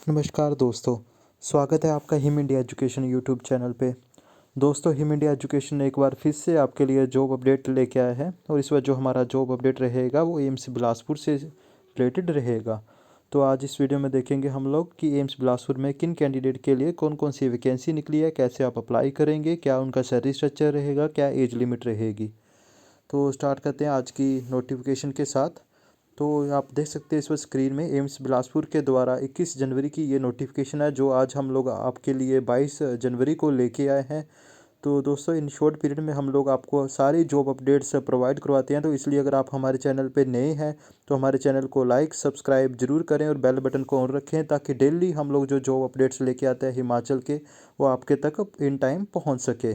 नमस्कार दोस्तों, स्वागत है आपका him India education YouTube channel पे। दोस्तों, हिम इंडिया एजुकेशन एक बार फिर से आपके लिए जॉब अपडेट लेके आया है और इस बार जो हमारा जॉब अपडेट रहेगा वो एम्स बिलासपुर से रिलेटेड रहेगा। तो आज इस वीडियो में देखेंगे हम लोग कि एम्स बिलासपुर में किन कैंडिडेट के लिए कौन कौन सी वैकेंसी निकली है, कैसे आप अप्लाई करेंगे, क्या उनका सैलरी स्ट्रक्चर रहेगा, क्या एज लिमिट रहेगी। तो स्टार्ट करते हैं आज की नोटिफिकेशन के साथ। तो आप देख सकते हैं इस वक्त स्क्रीन में एम्स बिलासपुर के द्वारा 21 जनवरी की ये नोटिफिकेशन है जो आज हम लोग आपके लिए 22 जनवरी को लेके आए हैं। तो दोस्तों, इन शॉर्ट पीरियड में हम लोग आपको सारी जॉब अपडेट्स प्रोवाइड करवाते हैं। तो इसलिए अगर आप हमारे चैनल पे नए हैं तो हमारे चैनल को लाइक सब्सक्राइब जरूर करें और बेल बटन को ऑन रखें ताकि डेली हम लोग जो जॉब अपडेट्स लेके आते हैं हिमाचल के वो आपके तक इन टाइम पहुँच सके।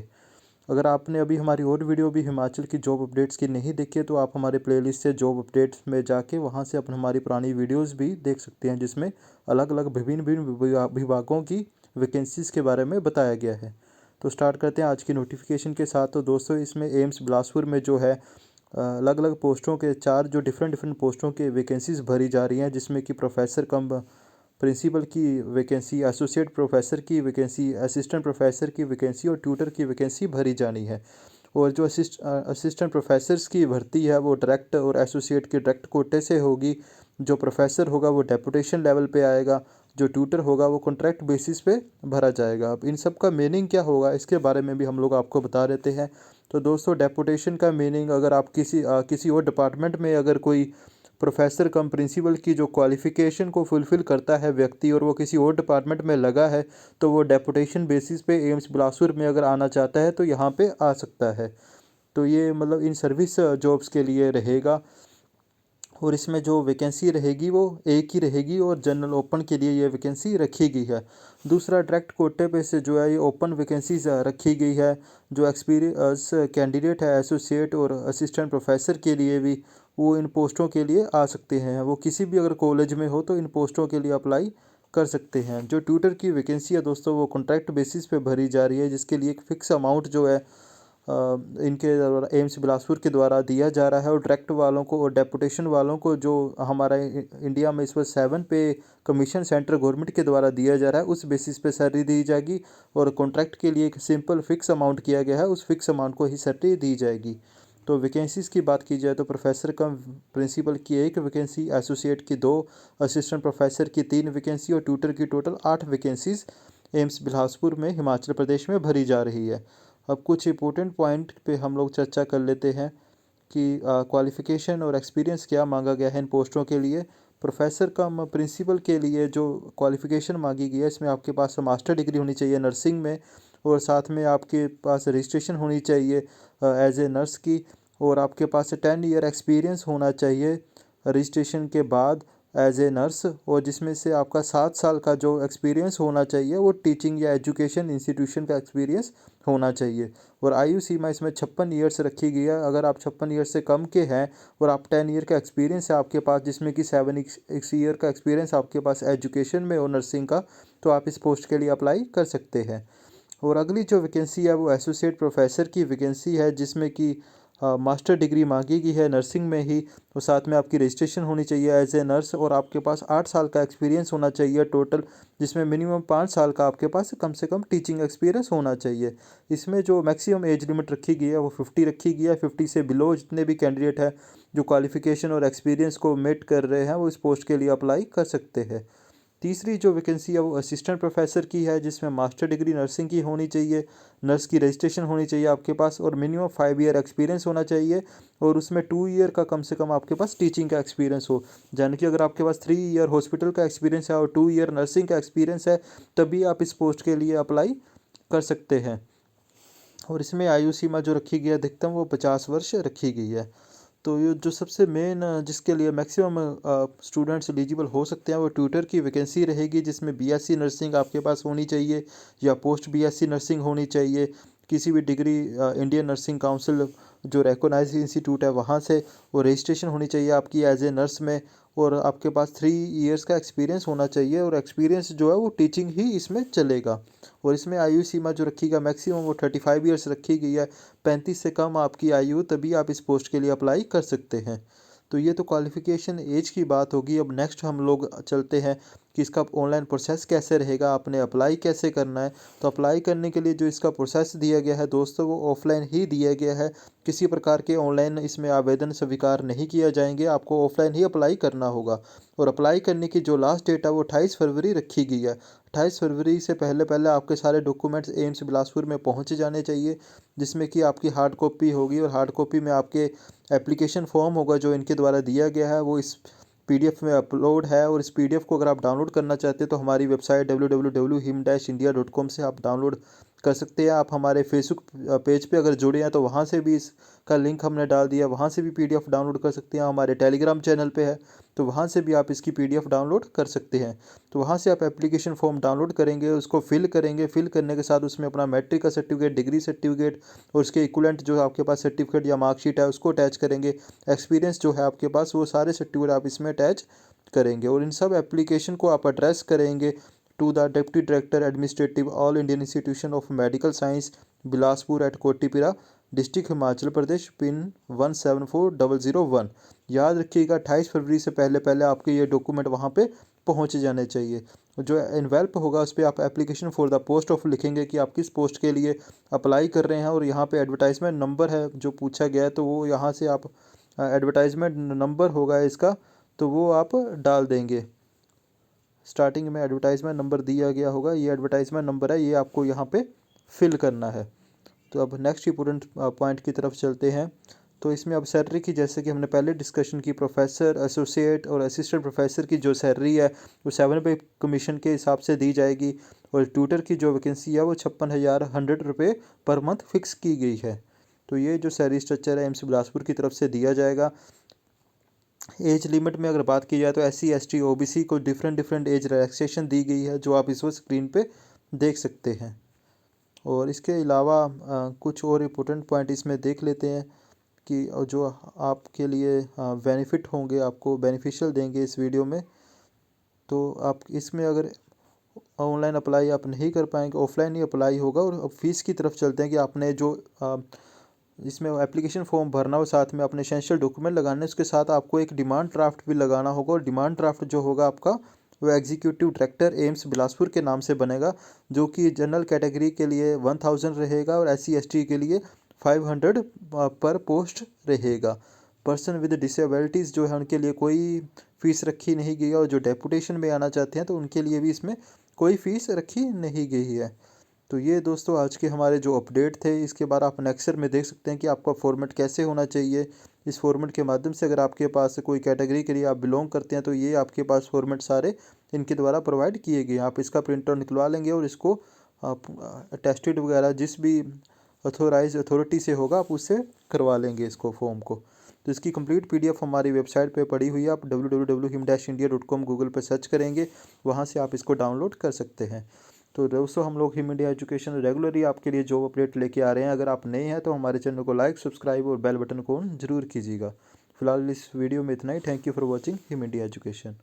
अगर आपने अभी हमारी और वीडियो भी हिमाचल की जॉब अपडेट्स की नहीं देखी है तो आप हमारे प्लेलिस्ट से जॉब अपडेट्स में जाके वहाँ से अपन हमारी पुरानी वीडियोस भी देख सकते हैं जिसमें अलग अलग विभिन्न विभिन्न विभागों की वैकेंसीज़ के बारे में बताया गया है। तो स्टार्ट करते हैं आज की नोटिफिकेशन के साथ। तो दोस्तों, इसमें एम्स बिलासपुर में जो है अलग अलग पोस्टों के 4 जो डिफरेंट पोस्टों के वैकेंसीज़ भरी जा रही हैं, जिसमें कि प्रोफेसर कम प्रिंसिपल की वैकेंसी, एसोसिएट प्रोफेसर की वैकेंसी, असिस्टेंट प्रोफेसर की वैकेंसी और ट्यूटर की वैकेंसी भरी जानी है। और जो असिस्टेंट प्रोफेसर्स की भर्ती है वो डायरेक्ट और एसोसिएट के डायरेक्ट कोटे से होगी। जो प्रोफेसर होगा वो डेपुटेशन लेवल पे आएगा, जो ट्यूटर होगा वो कॉन्ट्रैक्ट बेसिस पे भरा जाएगा। अब इन सब का मीनिंग क्या होगा इसके बारे में भी हम लोग आपको बता देते हैं। तो दोस्तों, डेपुटेशन का मीनिंग, अगर आप किसी और डिपार्टमेंट में अगर कोई प्रोफेसर कम प्रिंसिपल की जो क्वालिफ़िकेशन को फुलफ़िल करता है व्यक्ति और वो किसी और डिपार्टमेंट में लगा है तो वो डेपुटेशन बेसिस पे एम्स बिलासपुर में अगर आना चाहता है तो यहाँ पे आ सकता है। तो ये मतलब इन सर्विस जॉब्स के लिए रहेगा और इसमें जो वैकेंसी रहेगी वो एक ही रहेगी और जनरल ओपन के लिए ये वैकेंसी रखी गई है। दूसरा, डायरेक्ट कोटे पे से जो है ये ओपन वैकेंसीज रखी गई है। जो एक्सपीरियंस कैंडिडेट है एसोसिएट और असिस्टेंट प्रोफेसर के लिए भी वो इन पोस्टों के लिए आ सकते हैं। वो किसी भी अगर कॉलेज में हो तो इन पोस्टों के लिए अप्लाई कर सकते हैं। जो ट्यूटर की वैकेंसी है दोस्तों वो कॉन्ट्रैक्ट बेसिस पे भरी जा रही है, जिसके लिए एक फ़िक्स अमाउंट जो है इनके द्वारा एम्स बिलासपुर के द्वारा दिया जा रहा है। और डायरेक्ट वालों को और डेपुटेशन वालों को जो हमारा इंडिया में इस वक्त 7 पे कमीशन सेंटर गवर्नमेंट के द्वारा दिया जा रहा है उस बेसिस पे सैलरी दी जाएगी। और कॉन्ट्रैक्ट के लिए एक सिंपल फिक्स अमाउंट किया गया है, उस फिक्स अमाउंट को ही सैलरी दी जाएगी। तो वैकेंसीज़ की बात की जाए तो प्रोफेसर कम प्रिंसिपल की 1 वैकेंसी, एसोसिएट की 2, असिस्टेंट प्रोफेसर की 3 वैकेंसी और ट्यूटर की टोटल 8 वैकेंसीज़ एम्स बिलासपुर में हिमाचल प्रदेश में भरी जा रही है। अब कुछ इंपॉर्टेंट पॉइंट पे हम लोग चर्चा कर लेते हैं कि क्वालिफ़िकेशन और एक्सपीरियंस क्या मांगा गया है इन पोस्टों के लिए। प्रोफेसर कम प्रिंसिपल के लिए जो क्वालिफ़िकेशन मांगी गई है इसमें आपके पास मास्टर डिग्री होनी चाहिए नर्सिंग में और साथ में आपके पास रजिस्ट्रेशन होनी चाहिए एज ए नर्स की और आपके पास 10 ईयर एक्सपीरियंस होना चाहिए रजिस्ट्रेशन के बाद एज ए नर्स। और जिसमें से आपका 7 साल का जो एक्सपीरियंस होना चाहिए वो टीचिंग या एजुकेशन इंस्टीट्यूशन का एक्सपीरियंस होना चाहिए। और आयु सीमा इसमें 56 ईयर्स रखी गई है। अगर आप 56 ईयर से कम के हैं और आप 10 ईयर का एक्सपीरियंस है आपके पास, जिसमें कि 7 ईयर का एक्सपीरियंस आपके पास एजुकेशन में और नर्सिंग का, तो आप इस पोस्ट के लिए अप्लाई कर सकते हैं। और अगली जो वैकेंसी है वो एसोसिएट प्रोफेसर की वैकेंसी है, जिसमें कि मास्टर डिग्री मांगी गई है नर्सिंग में ही और साथ में आपकी रजिस्ट्रेशन होनी चाहिए एज ए नर्स और आपके पास 8 साल का एक्सपीरियंस होना चाहिए टोटल, जिसमें मिनिमम 5 साल का आपके पास कम से कम टीचिंग एक्सपीरियंस होना चाहिए। इसमें जो मैक्सिमम एज लिमिट रखी गई है वो 50 रखी गई है। 50 से बिलो जितने भी कैंडिडेट हैं जो क्वालिफिकेशन और एक्सपीरियंस को मेट कर रहे हैं वो इस पोस्ट के लिए अप्लाई कर सकते हैं। तीसरी जो वैकेंसी है वो असिस्टेंट प्रोफेसर की है, जिसमें मास्टर डिग्री नर्सिंग की होनी चाहिए, नर्स की रजिस्ट्रेशन होनी चाहिए आपके पास और मिनिमम 5 ईयर एक्सपीरियंस होना चाहिए और उसमें 2 ईयर का कम से कम आपके पास टीचिंग का एक्सपीरियंस हो। यानी कि अगर आपके पास 3 ईयर हॉस्पिटल का एक्सपीरियंस है और 2 ईयर नर्सिंग का एक्सपीरियंस है तभी आप इस पोस्ट के लिए अप्लाई कर सकते हैं। और इसमें आयु सीमा जो रखी गई है अधिकतम वो 50 वर्ष रखी गई है। तो ये जो सबसे मेन जिसके लिए मैक्सिमम स्टूडेंट्स एलिजिबल हो सकते हैं वो ट्यूटर की वैकेंसी रहेगी, जिसमें बीएससी नर्सिंग आपके पास होनी चाहिए या पोस्ट बीएससी नर्सिंग होनी चाहिए किसी भी डिग्री इंडियन नर्सिंग काउंसिल जो रिकॉग्नाइज्ड इंस्टीट्यूट है वहाँ से। और रजिस्ट्रेशन होनी चाहिए आपकी एज ए नर्स में और आपके पास 3 ईयर्स का एक्सपीरियंस होना चाहिए और एक्सपीरियंस जो है वो टीचिंग ही इसमें चलेगा। और इसमें आयु सीमा जो रखी गई मैक्सिमम वो 35 ईयर्स रखी गई है। 35 से कम आपकी आयु तभी आप इस पोस्ट के लिए अप्लाई कर सकते हैं। तो ये तो क्वालिफ़िकेशन एज की बात होगी। अब नेक्स्ट हम लोग चलते हैं कि इसका ऑनलाइन प्रोसेस कैसे रहेगा, आपने अप्लाई कैसे करना है। तो अप्लाई करने के लिए जो इसका प्रोसेस दिया गया है दोस्तों, वो ऑफलाइन ही दिया गया है। किसी प्रकार के ऑनलाइन इसमें आवेदन स्वीकार नहीं किया जाएंगे, आपको ऑफलाइन ही अप्लाई करना होगा। और अप्लाई करने की जो लास्ट डेट है वो 28 फरवरी रखी गई है। 28 फरवरी से पहले पहले आपके सारे डॉक्यूमेंट्स एम्स बिलासपुर में पहुंच जाने चाहिए, जिसमें कि आपकी हार्ड कॉपी होगी, और हार्ड कॉपी में आपके एप्लीकेशन फॉर्म होगा जो इनके द्वारा दिया गया है, वो इस पीडीएफ में अपलोड है। और इस पीडीएफ को अगर आप डाउनलोड करना चाहते हैं तो हमारी वेबसाइट www.him-india.com से आप डाउनलोड कर सकते हैं। आप हमारे फेसबुक पेज पे अगर जुड़े हैं तो वहाँ से भी इसका लिंक हमने डाल दिया, वहाँ से भी पीडीएफ डाउनलोड कर सकते हैं। हमारे टेलीग्राम चैनल पे है तो वहाँ से भी आप इसकी पीडीएफ डाउनलोड कर सकते हैं। तो वहाँ से आप एप्लीकेशन फॉर्म डाउनलोड करेंगे, उसको फिल करेंगे। फिल करने के साथ उसमें अपना मैट्रिक का सर्टिफिकेट, डिग्री सर्टिफिकेट और उसके इक्वलेंट जो आपके पास सर्टिफिकेट या मार्कशीट है उसको अटैच करेंगे। एक्सपीरियंस जो है आपके पास वो सारे सर्टिफिकेट आप इसमें अटैच करेंगे। और इन सब एप्लीकेशन को आप एड्रेस करेंगे to the deputy director administrative all Indian institution of medical science Bilaspur at Kothipura district Himachal Pradesh, pin 174001। याद रखिएगा 28 फरवरी से पहले पहले आपके ये डॉक्यूमेंट वहाँ पे पहुँच जाने चाहिए। जो एनवेल्प होगा उस पर आप application for the post of लिखेंगे कि आप किस पोस्ट के लिए अप्लाई कर रहे हैं। और यहाँ पे एडवर्टाइजमेंट नंबर है जो पूछा गया है, तो वो यहाँ से आप एडवर्टाइजमेंट नंबर होगा इसका, तो वो आप डाल देंगे। स्टार्टिंग में एडवर्टाइजमेंट नंबर दिया गया होगा, ये एडवर्टाइजमेंट नंबर है, ये आपको यहाँ पे फिल करना है। तो अब नेक्स्ट इंपोर्टेंट पॉइंट की तरफ चलते हैं। तो इसमें अब सैलरी की, जैसे कि हमने पहले डिस्कशन की, प्रोफेसर, एसोसिएट और असिस्टेंट प्रोफेसर की जो सैलरी है वो 7 पे कमीशन के हिसाब से दी जाएगी। और ट्यूटर की जो वैकेंसी है वो 56,100 रुपये पर मंथ फिक्स की गई है। तो ये जो सैलरी स्ट्रक्चर है एम्स बिलासपुर की तरफ से दिया जाएगा। एज लिमिट में अगर बात की जाए तो SC ST OBC को डिफरेंट एज रिलैक्सेशन दी गई है, जो आप इस वक्त स्क्रीन पे देख सकते हैं। और इसके अलावा कुछ और इम्पोर्टेंट पॉइंट इसमें देख लेते हैं कि जो आपके लिए बेनिफिट होंगे, आपको बेनिफिशियल देंगे इस वीडियो में। तो आप इसमें अगर ऑनलाइन अप्लाई आप नहीं कर पाएंगे, ऑफलाइन ही अप्लाई होगा। और अब फीस की तरफ चलते हैं कि आपने जो इसमें एप्लीकेशन फॉर्म भरना हो, साथ में अपने एसेंशियल डॉक्यूमेंट लगाने, उसके साथ आपको एक डिमांड ड्राफ्ट भी लगाना होगा। और डिमांड ड्राफ्ट जो होगा आपका वो एग्जीक्यूटिव डायरेक्टर एम्स बिलासपुर के नाम से बनेगा, जो कि जनरल कैटेगरी के लिए 1000 रहेगा और SC ST के लिए 500 पर पोस्ट रहेगा। पर्सन विद डिसेबिलिटीज़ जो है उनके लिए कोई फ़ीस रखी नहीं गई है, और जो डेपुटेशन में आना चाहते हैं तो उनके लिए भी इसमें कोई फ़ीस रखी नहीं गई है। तो ये दोस्तों आज के हमारे जो अपडेट थे, इसके बाद आप नेक्स्ट में देख सकते हैं कि आपका फॉर्मेट कैसे होना चाहिए। इस फॉर्मेट के माध्यम से अगर आपके पास कोई कैटेगरी के लिए आप बिलोंग करते हैं तो ये आपके पास फॉर्मेट सारे इनके द्वारा प्रोवाइड किए गए हैं। आप इसका प्रिंट आउट निकलवा लेंगे और इसको आप टेस्टेड वगैरह जिस भी अथोराइज अथॉरिटी से होगा आप उससे करवा लेंगे इसको फॉर्म को। तो इसकी कंप्लीट PDF हमारी वेबसाइट पे पड़ी हुई है, आप www.him-india.com गूगल पर सर्च करेंगे, वहाँ से आप इसको डाउनलोड कर सकते हैं। तो दोस्तों हम लोग हिम इंडिया एजुकेशन रेगुलरली आपके लिए जॉब अपडेट लेके आ रहे हैं। अगर आप नए हैं तो हमारे चैनल को लाइक, सब्सक्राइब और बेल बटन को ऑन जरूर कीजिएगा। फिलहाल इस वीडियो में इतना ही। Thank you for watching Him India education.